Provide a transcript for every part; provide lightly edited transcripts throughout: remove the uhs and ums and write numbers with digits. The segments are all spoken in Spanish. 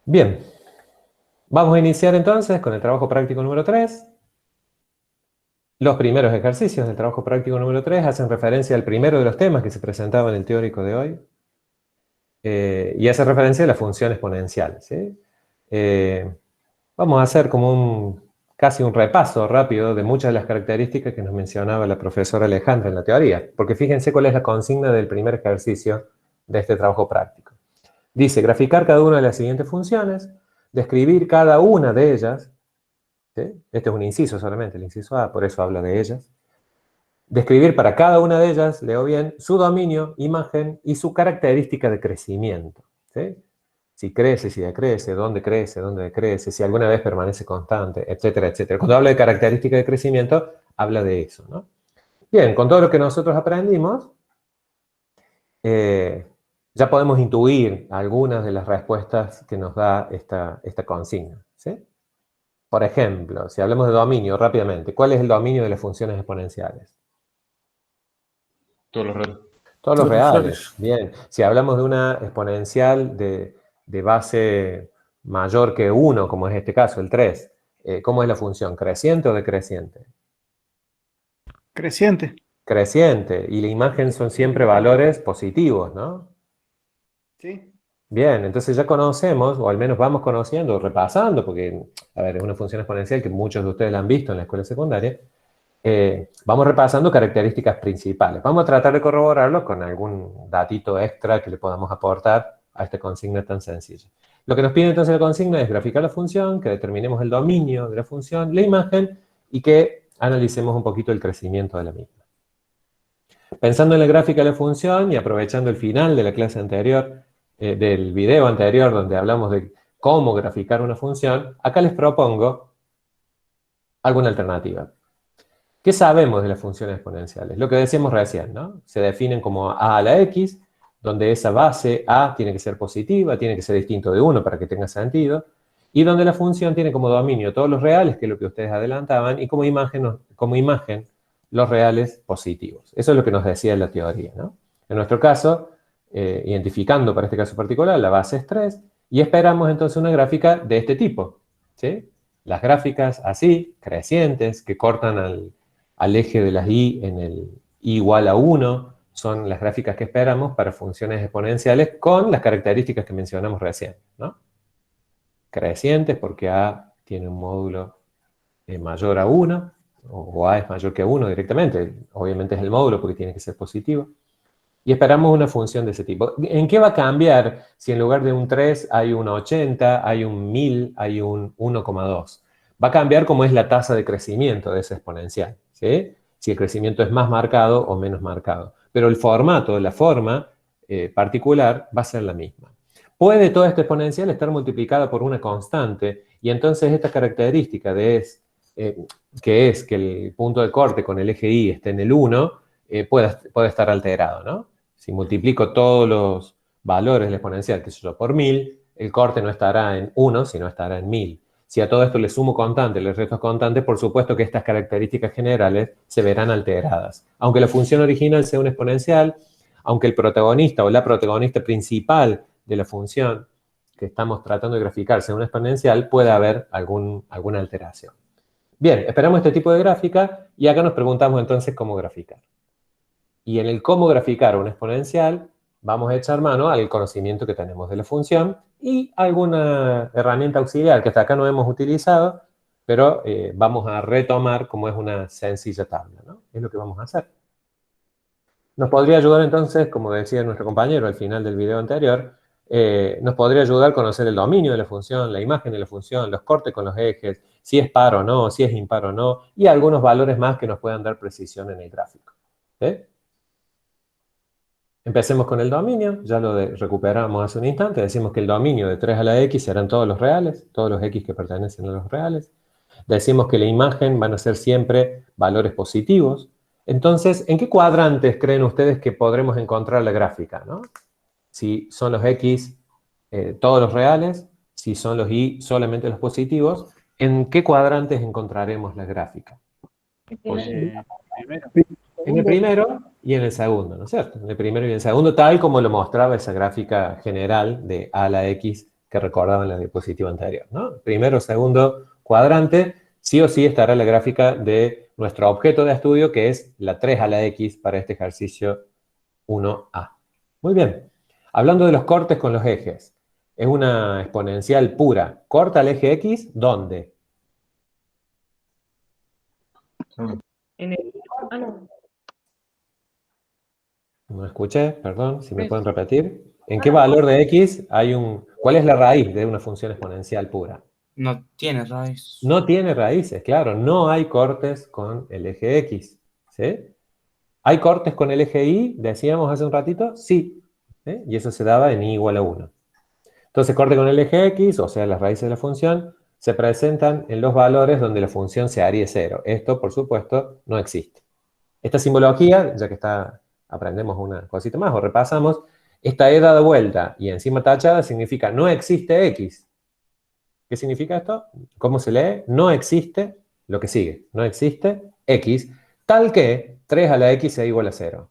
Bien, vamos a iniciar entonces con el trabajo práctico número 3. Los primeros ejercicios del trabajo práctico número 3 hacen referencia al primero de los temas que se presentaba en el teórico de hoy, y hace referencia a la función exponencial, ¿sí? Vamos a hacer como casi un repaso rápido de muchas de las características que nos mencionaba la profesora Alejandra en la teoría, porque fíjense cuál es la consigna del primer ejercicio de este trabajo práctico. Dice, graficar cada una de las siguientes funciones, describir cada una de ellas, ¿sí? Este es un inciso solamente, el inciso A, por eso habla de ellas. Describir para cada una de ellas, leo bien, su dominio, imagen y su característica de crecimiento, ¿sí? Si crece, si decrece, dónde decrece, si alguna vez permanece constante, etcétera, etcétera. Cuando habla de característica de crecimiento, habla de eso, ¿no? Bien, con todo lo que nosotros aprendimos, ya podemos intuir algunas de las respuestas que nos da esta consigna, ¿sí? Por ejemplo, si hablamos de dominio rápidamente, ¿cuál es el dominio de las funciones exponenciales? Todos los reales. Todos los reales. Bien. Si hablamos de una exponencial de base mayor que 1, como es este caso, el 3, ¿cómo es la función? ¿Creciente o decreciente? Creciente. Creciente. Y la imagen son siempre valores positivos, ¿no? Sí. Bien, entonces ya conocemos, o al menos vamos conociendo, repasando, porque, a ver, es una función exponencial que muchos de ustedes la han visto en la escuela secundaria. Vamos repasando características principales. Vamos a tratar de corroborarlo con algún datito extra que le podamos aportar a esta consigna tan sencilla. Lo que nos pide entonces la consigna es graficar la función, que determinemos el dominio de la función, la imagen, y que analicemos un poquito el crecimiento de la misma. Pensando en la gráfica de la función y aprovechando el final de la clase anterior, del video anterior donde hablamos de cómo graficar una función, acá les propongo alguna alternativa. ¿Qué sabemos de las funciones exponenciales? Lo que decíamos recién, ¿no? Se definen como a la x, donde esa base a tiene que ser positiva, tiene que ser distinto de 1 para que tenga sentido, y donde la función tiene como dominio todos los reales, que es lo que ustedes adelantaban, y como imagen los reales positivos. Eso es lo que nos decía la teoría, ¿no? En nuestro caso, identificando para este caso particular, la base es 3, y esperamos entonces una gráfica de este tipo, ¿sí? Las gráficas así, crecientes, que cortan al eje de las y en el y igual a 1, son las gráficas que esperamos para funciones exponenciales con las características que mencionamos recién, ¿no? Crecientes porque a tiene un módulo mayor a 1, o a es mayor que 1 directamente, obviamente es el módulo porque tiene que ser positivo, y esperamos una función de ese tipo. ¿En qué va a cambiar si en lugar de un 3 hay un 80, hay un 1000, hay un 1,2? Va a cambiar cómo es la tasa de crecimiento de esa exponencial, ¿sí? Si el crecimiento es más marcado o menos marcado. Pero el formato, la forma particular va a ser la misma. Puede toda esta exponencial estar multiplicada por una constante y entonces esta característica que es que el punto de corte con el eje y esté en el 1, puede estar alterado, ¿no? Si multiplico todos los valores de la exponencial, que sé yo, por 1000, el corte no estará en 1, sino estará en 1000. Si a todo esto le sumo constantes, le resto constantes, por supuesto que estas características generales se verán alteradas. Aunque la función original sea una exponencial, aunque el protagonista o la protagonista principal de la función que estamos tratando de graficar sea una exponencial, puede haber alguna alteración. Bien, esperamos este tipo de gráfica y acá nos preguntamos entonces cómo graficar. Y en el cómo graficar una exponencial, vamos a echar mano al conocimiento que tenemos de la función y alguna herramienta auxiliar que hasta acá no hemos utilizado, pero vamos a retomar como es una sencilla tabla, ¿no? Es lo que vamos a hacer. Nos podría ayudar entonces, como decía nuestro compañero al final del video anterior, nos podría ayudar a conocer el dominio de la función, la imagen de la función, los cortes con los ejes, si es par o no, si es impar o no, y algunos valores más que nos puedan dar precisión en el gráfico. ¿Sí? Empecemos con el dominio, ya lo recuperamos hace un instante, decimos que el dominio de 3 a la x serán todos los reales, todos los x que pertenecen a los reales. Decimos que la imagen van a ser siempre valores positivos. Entonces, ¿en qué cuadrantes creen ustedes que podremos encontrar la gráfica, ¿no? Si son los x todos los reales, si son los y solamente los positivos, ¿en qué cuadrantes encontraremos la gráfica? Primero. En el primero y en el segundo, ¿no es cierto? En el primero y en el segundo, tal como lo mostraba esa gráfica general de a la x que recordaba en la diapositiva anterior, ¿no? Primero o segundo cuadrante, sí o sí estará la gráfica de nuestro objeto de estudio, que es la 3 a la x para este ejercicio 1A. Muy bien. Hablando de los cortes con los ejes, es una exponencial pura. ¿Corta el eje x? ¿Dónde? En el... Ah, no. No escuché, perdón, si me pueden repetir. ¿En qué valor de x hay un... ¿Cuál es la raíz de una función exponencial pura? No tiene raíz. No tiene raíces, claro. No hay cortes con el eje x. ¿Sí? ¿Hay cortes con el eje y? Decíamos hace un ratito. Sí. ¿Sí? Y eso se daba en y igual a 1. Entonces, corte con el eje x, o sea, las raíces de la función, se presentan en los valores donde la función se haría 0. Esto, por supuesto, no existe. Esta simbología, ya que aprendemos una cosita más o repasamos, esta E dada vuelta y encima tachada significa no existe x. ¿Qué significa esto? ¿Cómo se lee? No existe lo que sigue. No existe x, tal que 3 a la x sea igual a 0.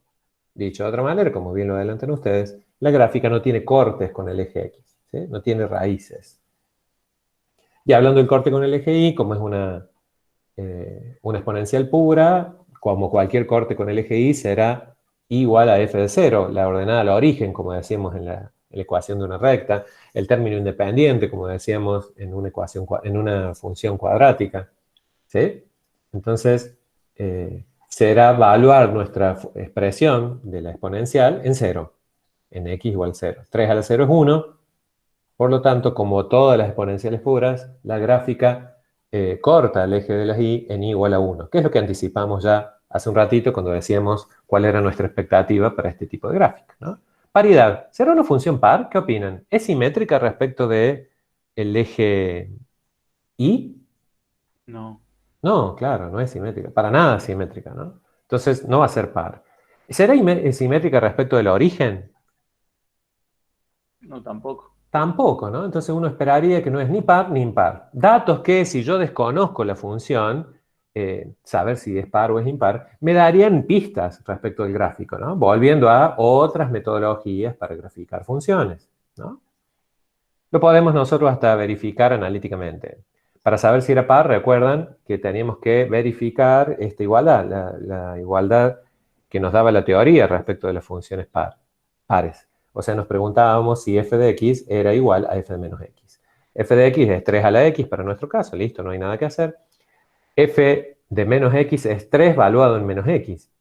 Dicho de otra manera, como bien lo adelantan ustedes, la gráfica no tiene cortes con el eje x. ¿Sí? No tiene raíces. Y hablando del corte con el eje y, como es una exponencial pura, como cualquier corte con el eje y, será igual a f de 0, la ordenada al origen, como decíamos en la ecuación de una recta, el término independiente, como decíamos en una función cuadrática. ¿Sí? Entonces, será evaluar nuestra expresión de la exponencial en 0, en x igual a 0. 3 a la 0 es 1, por lo tanto, como todas las exponenciales puras, la gráfica corta el eje de las y en y igual a 1, que es lo que anticipamos ya hace un ratito cuando decíamos cuál era nuestra expectativa para este tipo de gráfica, ¿no? Paridad. ¿Será una función par? ¿Qué opinan? ¿Es simétrica respecto del eje y? No. No, claro, no es simétrica. Para nada simétrica, ¿no? Entonces, no va a ser par. ¿Será simétrica respecto del origen? No, tampoco. Tampoco, ¿no? Entonces uno esperaría que no es ni par ni impar. Datos que, si yo desconozco la función, saber si es par o es impar, me darían pistas respecto del gráfico, ¿no? Volviendo a otras metodologías para graficar funciones, ¿no? Lo podemos nosotros hasta verificar analíticamente. Para saber si era par, recuerdan que teníamos que verificar esta igualdad, la igualdad que nos daba la teoría respecto de las funciones pares. O sea, nos preguntábamos si f de x era igual a f de menos x. F de x es 3 a la x para nuestro caso, listo, no hay nada que hacer. F de menos x es 3 valuado en menos x.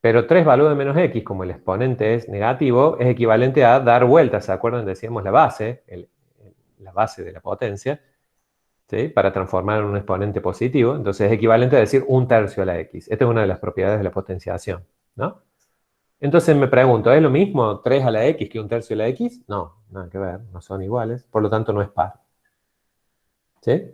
Pero 3 valuado en menos x, como el exponente es negativo, es equivalente a dar vueltas, ¿se acuerdan? Decíamos la base de la potencia, ¿sí? Para transformar en un exponente positivo. Entonces es equivalente a decir 1/3 a la x. Esta es una de las propiedades de la potenciación, ¿no? Entonces me pregunto, ¿es lo mismo 3 a la x que 1/3 a la x? No, nada que ver, no son iguales, por lo tanto no es par. ¿Sí?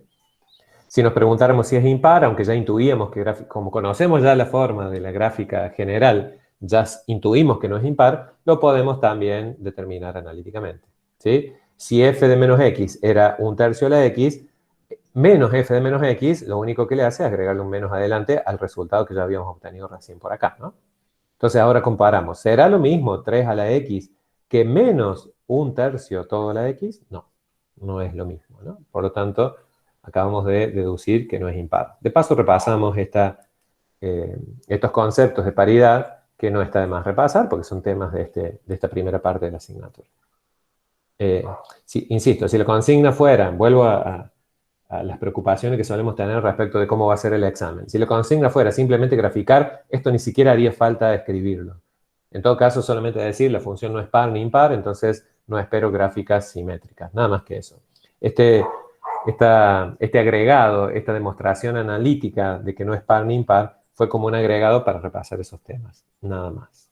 Si nos preguntáramos si es impar, aunque ya intuíamos que, como conocemos ya la forma de la gráfica general, ya intuimos que no es impar, lo podemos también determinar analíticamente. ¿Sí? Si f de menos x era 1/3 a la x, menos f de menos x, lo único que le hace es agregarle un menos adelante al resultado que ya habíamos obtenido recién por acá, ¿no? Entonces ahora comparamos. ¿Será lo mismo 3 a la x que menos 1/3 todo a la x? No, no es lo mismo, ¿no? Por lo tanto, acabamos de deducir que no es impar. De paso repasamos estos conceptos de paridad que no está de más repasar porque son temas de esta primera parte de la asignatura. Insisto, si la consigna fuera, vuelvo a las preocupaciones que solemos tener respecto de cómo va a ser el examen. Si la consigna fuera simplemente graficar, esto ni siquiera haría falta escribirlo. En todo caso, solamente decir la función no es par ni impar, entonces no espero gráficas simétricas, nada más que eso. Este agregado, esta demostración analítica de que no es par ni impar, fue como un agregado para repasar esos temas, nada más.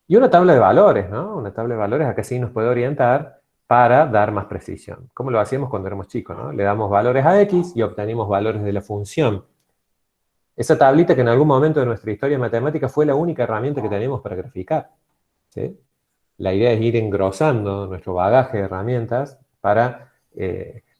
Y una tabla de valores, ¿no? Una tabla de valores acá sí nos puede orientar para dar más precisión, como lo hacíamos cuando éramos chicos, ¿no? Le damos valores a x y obtenemos valores de la función. Esa tablita que en algún momento de nuestra historia matemática fue la única herramienta que teníamos para graficar, ¿sí? La idea es ir engrosando nuestro bagaje de herramientas para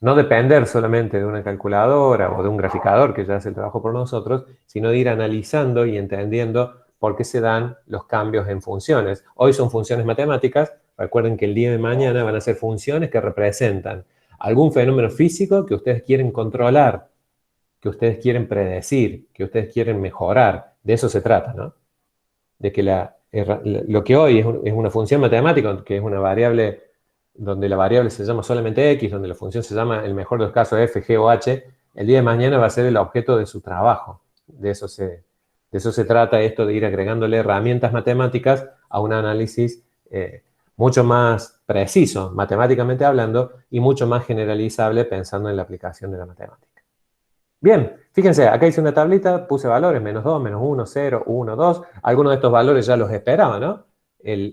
no depender solamente de una calculadora o de un graficador que ya hace el trabajo por nosotros, sino de ir analizando y entendiendo por qué se dan los cambios en funciones. Hoy son funciones matemáticas, Recuerden que el día de mañana van a ser funciones que representan algún fenómeno físico que ustedes quieren controlar, que ustedes quieren predecir, que ustedes quieren mejorar. De eso se trata, ¿no? De que lo que hoy es una función matemática, que es una variable donde la variable se llama solamente x, donde la función se llama, en el mejor de los casos, f, g o h, el día de mañana va a ser el objeto de su trabajo. De eso se trata esto de ir agregándole herramientas matemáticas a un análisis mucho más preciso, matemáticamente hablando, y mucho más generalizable pensando en la aplicación de la matemática. Bien, fíjense, acá hice una tablita, puse valores, -2, -1, 0, 1, 2. Algunos de estos valores ya los esperaba, ¿no?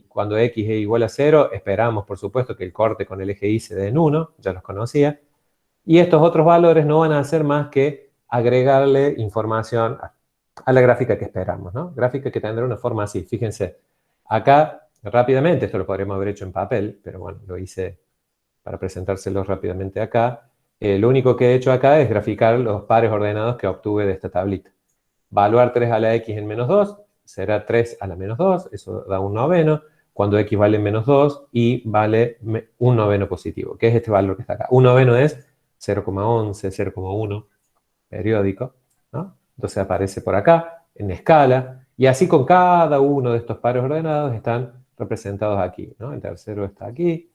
Cuando x es igual a 0, esperamos, por supuesto, que el corte con el eje y se dé en 1, ya los conocía. Y estos otros valores no van a hacer más que agregarle información a la gráfica que esperamos, ¿no? Gráfica que tendrá una forma así. Fíjense, acá, rápidamente, esto lo podríamos haber hecho en papel, pero bueno, lo hice para presentárselos rápidamente acá. Lo único que he hecho acá es graficar los pares ordenados que obtuve de esta tablita. Valuar 3 a la x en -2 será 3 a la -2, eso da un noveno, cuando x vale -2 y vale un noveno positivo, que es este valor que está acá. Un noveno es 0,11, 0,1 periódico, ¿no? Entonces aparece por acá, en escala, y así con cada uno de estos pares ordenados están representados aquí, ¿no? El tercero está aquí,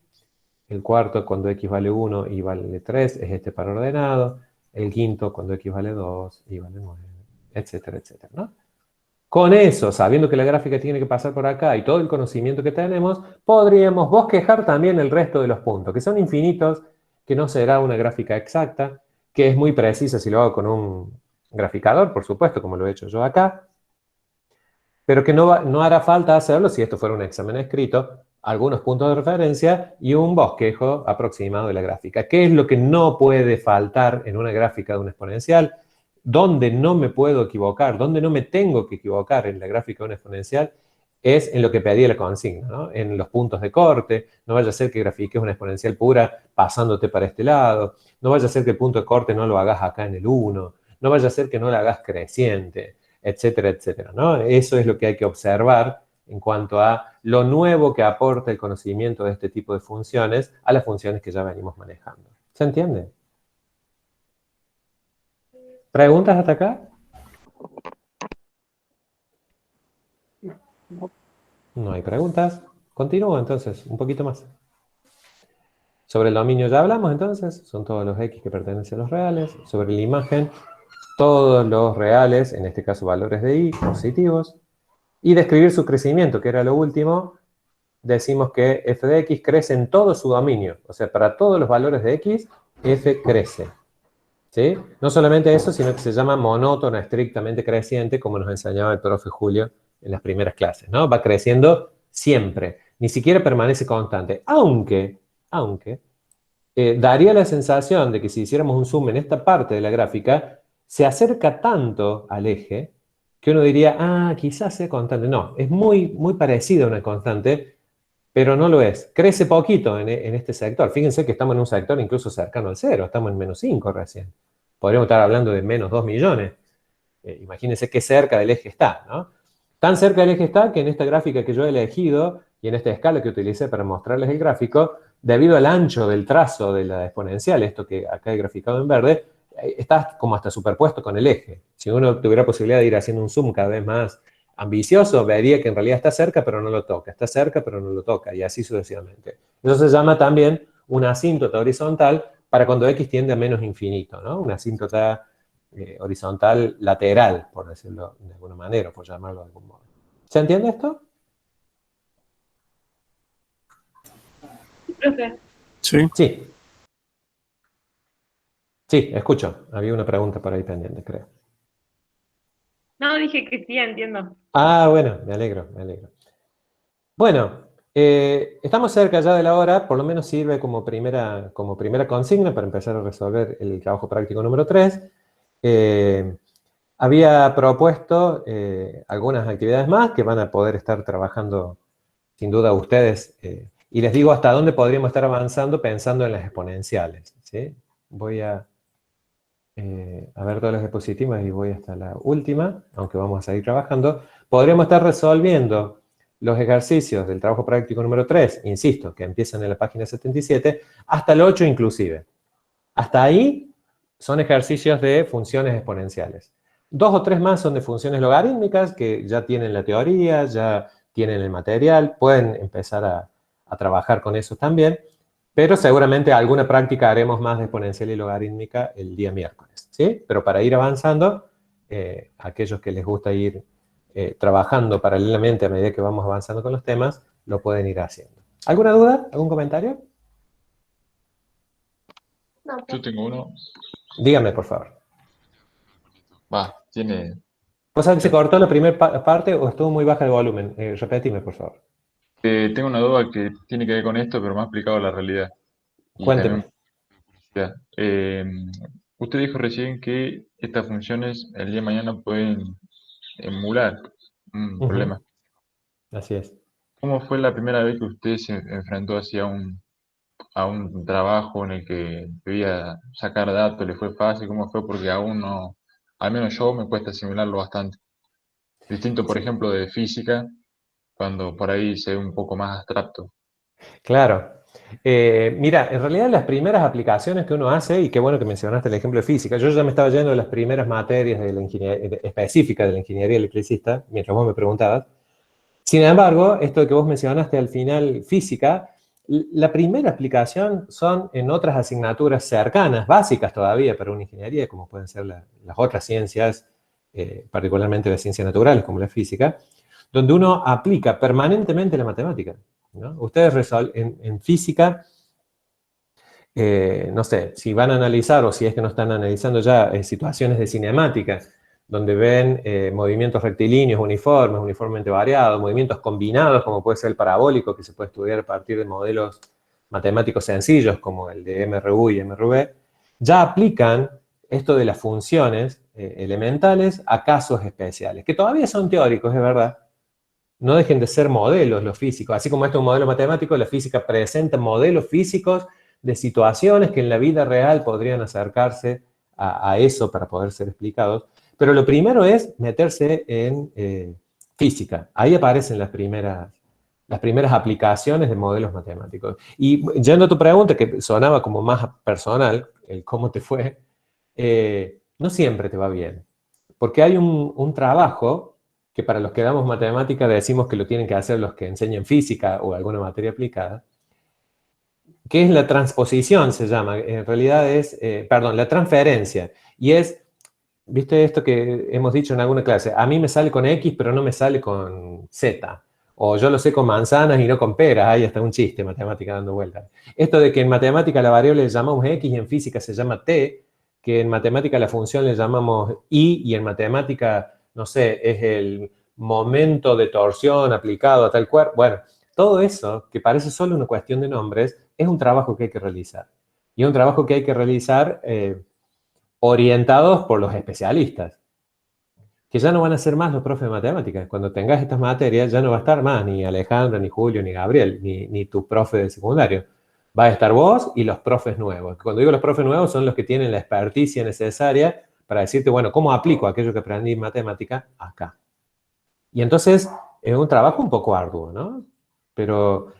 el cuarto cuando x vale 1 y vale 3 es este par ordenado, el quinto cuando x vale 2 y vale 9, etcétera, etcétera, ¿no? Con eso, sabiendo que la gráfica tiene que pasar por acá y todo el conocimiento que tenemos, podríamos bosquejar también el resto de los puntos, que son infinitos, que no será una gráfica exacta, que es muy precisa si lo hago con un graficador, por supuesto, como lo he hecho yo acá, pero que no hará falta hacerlo si esto fuera un examen escrito, algunos puntos de referencia y un bosquejo aproximado de la gráfica. ¿Qué es lo que no puede faltar en una gráfica de una exponencial? ¿Dónde no me puedo equivocar? ¿Dónde no me tengo que equivocar en la gráfica de una exponencial? Es en lo que pedía la consigna, ¿no? En los puntos de corte. No vaya a ser que grafiques una exponencial pura pasándote para este lado. No vaya a ser que el punto de corte no lo hagas acá en el 1. No vaya a ser que no lo hagas creciente, etcétera, etcétera, ¿no? Eso es lo que hay que observar en cuanto a lo nuevo que aporta el conocimiento de este tipo de funciones a las funciones que ya venimos manejando. ¿Se entiende? ¿Preguntas hasta acá? No hay preguntas. Continúo entonces, un poquito más. Sobre el dominio ya hablamos entonces, son todos los x que pertenecen a los reales. Sobre la imagen, todos los reales, en este caso valores de y, positivos. Y describir su crecimiento, que era lo último, decimos que f de x crece en todo su dominio. O sea, para todos los valores de x, f crece. ¿Sí? No solamente eso, sino que se llama monótona estrictamente creciente, como nos enseñaba el profe Julio en las primeras clases, ¿no? Va creciendo siempre, ni siquiera permanece constante, aunque daría la sensación de que si hiciéramos un zoom en esta parte de la gráfica, se acerca tanto al eje que uno diría, ah, quizás sea constante. No, es muy, muy parecida a una constante, pero no lo es. Crece poquito en este sector. Fíjense que estamos en un sector incluso cercano al cero, estamos en -5 recién. Podríamos estar hablando de -2 millones. Imagínense qué cerca del eje está, ¿no? Tan cerca del eje está que en esta gráfica que yo he elegido y en esta escala que utilicé para mostrarles el gráfico, debido al ancho del trazo de la exponencial, esto que acá he graficado en verde, está como hasta superpuesto con el eje. Si uno tuviera posibilidad de ir haciendo un zoom cada vez más ambicioso, vería que en realidad está cerca pero no lo toca, está cerca pero no lo toca, y así sucesivamente. Eso se llama también una asíntota horizontal para cuando x tiende a menos infinito, ¿no? Una asíntota horizontal lateral, por decirlo de alguna manera, por llamarlo de algún modo. ¿Se entiende esto? Profe, Sí. Sí. Sí, escucho. Había una pregunta por ahí pendiente, creo. no, dije que sí, entiendo. Ah, bueno, me alegro, me alegro. Bueno, estamos cerca ya de la hora, por lo menos sirve como primera consigna para empezar a resolver el trabajo práctico número 3. Había propuesto algunas actividades más que van a poder estar trabajando sin duda ustedes, y les digo hasta dónde podríamos estar avanzando pensando en las exponenciales, ¿sí? Voy a ver todas las diapositivas y voy hasta la última, aunque vamos a seguir trabajando. Podríamos estar resolviendo los ejercicios del trabajo práctico número 3, insisto, que empiezan en la página 77, hasta el 8 inclusive. Hasta ahí son ejercicios de funciones exponenciales. 2 o 3 más son de funciones logarítmicas, que ya tienen la teoría, ya tienen el material, pueden empezar a trabajar con eso también, pero seguramente alguna práctica haremos más de exponencial y logarítmica el día miércoles, ¿sí? Pero para ir avanzando, aquellos que les gusta ir trabajando paralelamente a medida que vamos avanzando con los temas, lo pueden ir haciendo. ¿Alguna duda? ¿Algún comentario? Yo tengo uno. Dígame, por favor. Tiene... ¿Vos sabés que se cortó la primera parte o estuvo muy baja el volumen? Repetime, por favor. tengo una duda que tiene que ver con esto, pero más aplicado a la realidad. Y Cuénteme. también, usted dijo recién que estas funciones el día de mañana pueden emular un problema. Así es. ¿Cómo fue la primera vez que usted se enfrentó hacia a un trabajo en el que debía sacar datos? ¿Le fue fácil? ¿Cómo fue? Porque aún no, al menos yo me cuesta asimilarlo bastante. Distinto, por ejemplo, de física, cuando por ahí se ve un poco más abstracto. Claro. Mira, en realidad las primeras aplicaciones que uno hace, y qué bueno que mencionaste el ejemplo de física, yo ya me estaba yendo de las primeras materias de la ingeniería, específicas de la ingeniería electricista, mientras vos me preguntabas. Sin embargo, esto de que vos mencionaste al final, física, la primera aplicación son en otras asignaturas cercanas, básicas todavía para una ingeniería, como pueden ser las otras ciencias, particularmente las ciencias naturales, como la física, donde uno aplica permanentemente la matemática, ¿no? Ustedes en física, no sé, si van a analizar o si es que no están analizando ya situaciones de cinemática, donde ven movimientos rectilíneos uniformemente variados, movimientos combinados, como puede ser el parabólico, que se puede estudiar a partir de modelos matemáticos sencillos, como el de MRU y MRV, ya aplican esto de las funciones elementales a casos especiales, que todavía son teóricos, es verdad. No dejen de ser modelos los físicos. Así como esto es un modelo matemático, la física presenta modelos físicos de situaciones que en la vida real podrían acercarse a eso para poder ser explicados. Pero lo primero es meterse en física. Ahí aparecen las primeras aplicaciones de modelos matemáticos. Y yendo a tu pregunta, que sonaba como más personal, el cómo te fue, no siempre te va bien. Porque hay un trabajo que para los que damos matemática decimos que lo tienen que hacer los que enseñan física o alguna materia aplicada, que es la transposición, se llama. En realidad es, la transferencia. Y es, ¿viste esto que hemos dicho en alguna clase? A mí me sale con X, pero no me sale con Z. O yo lo sé con manzanas y no con peras. Ahí está un chiste, matemática dando vueltas. Esto de que en matemática la variable le llamamos X y en física se llama T, que en matemática la función le llamamos Y en matemática, no sé, es el momento de torsión aplicado a tal cuerpo. Bueno, todo eso, que parece solo una cuestión de nombres, es un trabajo que hay que realizar. Y es un trabajo que hay que realizar orientados por los especialistas, que ya no van a ser más los profes de matemáticas. Cuando tengas estas materias ya no va a estar más ni Alejandra, ni Julio, ni Gabriel, ni tu profe de secundario. Va a estar vos y los profes nuevos. Cuando digo los profes nuevos son los que tienen la experticia necesaria para decirte, bueno, ¿cómo aplico aquello que aprendí en matemática acá? Y entonces es un trabajo un poco arduo, ¿no? Pero,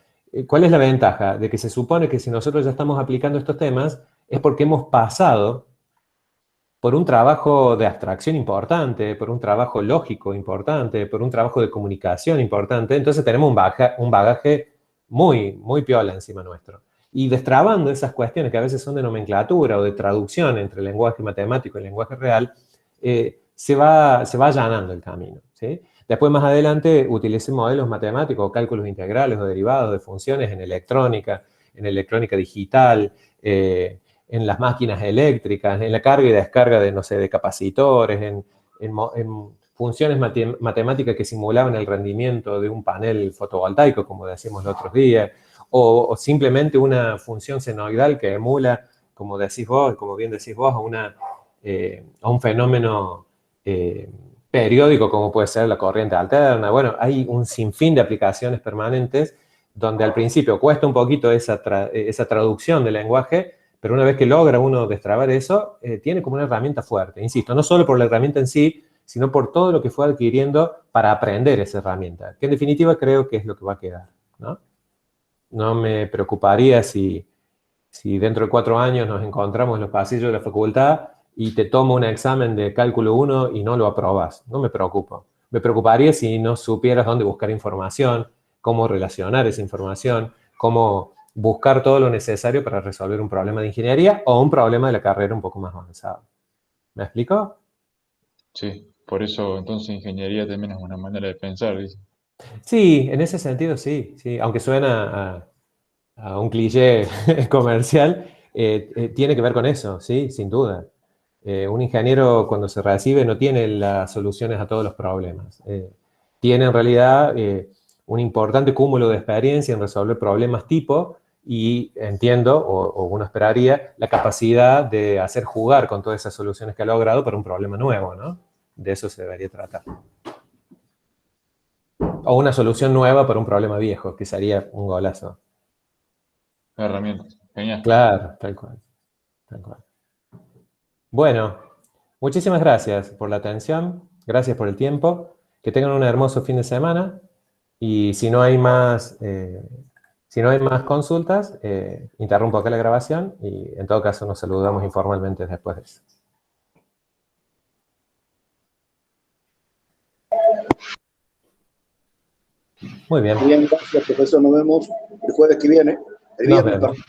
¿cuál es la ventaja? De que se supone que si nosotros ya estamos aplicando estos temas es porque hemos pasado por un trabajo de abstracción importante, por un trabajo lógico importante, por un trabajo de comunicación importante. Entonces tenemos un bagaje muy, muy piola encima nuestro. Y destrabando esas cuestiones que a veces son de nomenclatura o de traducción entre el lenguaje matemático y el lenguaje real, se va allanando el camino, ¿sí? Después, más adelante, utilicé modelos matemáticos, cálculos integrales o derivados de funciones en electrónica digital, en las máquinas eléctricas, en la carga y descarga de, no sé, de capacitores, en funciones matemáticas que simulaban el rendimiento de un panel fotovoltaico, como decíamos los otros días, o simplemente una función senoidal que emula, como decís vos, como bien decís vos, a un fenómeno periódico como puede ser la corriente alterna. Bueno, hay un sinfín de aplicaciones permanentes donde al principio cuesta un poquito esa traducción del lenguaje, pero una vez que logra uno destrabar eso, tiene como una herramienta fuerte. Insisto, no solo por la herramienta en sí, sino por todo lo que fue adquiriendo para aprender esa herramienta, que en definitiva creo que es lo que va a quedar, ¿no? No me preocuparía si dentro de 4 años nos encontramos en los pasillos de la facultad y te tomo un examen de cálculo 1 y no lo aprobas. No me preocupo. Me preocuparía si no supieras dónde buscar información, cómo relacionar esa información, cómo buscar todo lo necesario para resolver un problema de ingeniería o un problema de la carrera un poco más avanzado. ¿Me explico? Sí, por eso entonces ingeniería también es una manera de pensar, dice. Sí, en ese sentido sí, sí. Aunque suena a un cliché comercial, tiene que ver con eso, sí, sin duda. Un ingeniero cuando se recibe no tiene las soluciones a todos los problemas. Tiene en realidad un importante cúmulo de experiencia en resolver problemas tipo y entiendo, o uno esperaría, la capacidad de hacer jugar con todas esas soluciones que ha logrado para un problema nuevo, ¿no? De eso se debería tratar. O una solución nueva para un problema viejo, que sería un golazo. Herramientas. Genial. Claro, tal cual, tal cual. Bueno, muchísimas gracias por la atención, gracias por el tiempo, que tengan un hermoso fin de semana y si no hay más, consultas, interrumpo acá la grabación y en todo caso nos saludamos informalmente después de eso. Muy bien. Muy bien, gracias, profesor. Nos vemos el jueves que viene. El Nos viernes, vemos. perdón.